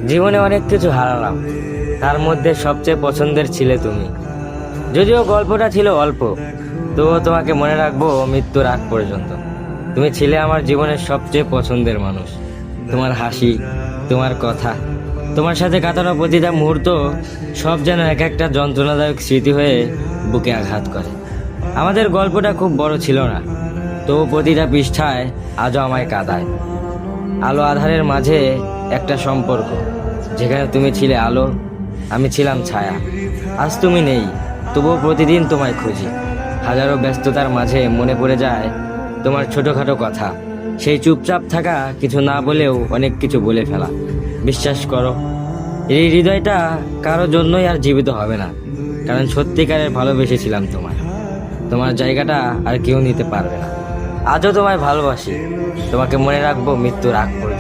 জীবনে অনেক কিছু হারালাম, তার মধ্যে সবচেয়ে পছন্দের ছিলে তুমি। যদিও গল্পটা ছিল অল্প, তবুও তোমাকে মনে রাখবো মৃত্যুর আগ পর্যন্ত। তুমি ছিলে আমার জীবনের সবচেয়ে পছন্দের মানুষ। তোমার হাসি, তোমার কথা, তোমার সাথে কাটানো প্রতিটা মুহূর্ত সব যেন এক একটা যন্ত্রণাদায়ক স্মৃতি হয়ে বুকে আঘাত করে। আমাদের গল্পটা খুব বড় ছিল না, তবু প্রতিটা পৃষ্ঠায় আজও আমায় কাঁদায়। আলো আধারের মাঝে একটা সম্পর্ক, যেখানে তুমি ছিলে আলো, আমি ছিলাম ছায়া। আজ তুমি নেই, তবুও প্রতিদিন তোমায় খুঁজি। হাজারো ব্যস্ততার মাঝে মনে পড়ে যায় তোমার ছোটখাটো কথা, সেই চুপচাপ থাকা, কিছু না বলেও অনেক কিছু বলে ফেলা। বিশ্বাস করো, এই হৃদয়টা কারো জন্যই আর জীবিত হবে না, কারণ সত্যিকারের ভালোবেসেছিলাম তোমায়। তোমার জায়গাটা আর কেউ নিতে পারবে না। আজও তোমায় ভালোবাসি, তোমাকে মনে রাখবো মৃত্যুর আগ পর্যন্ত।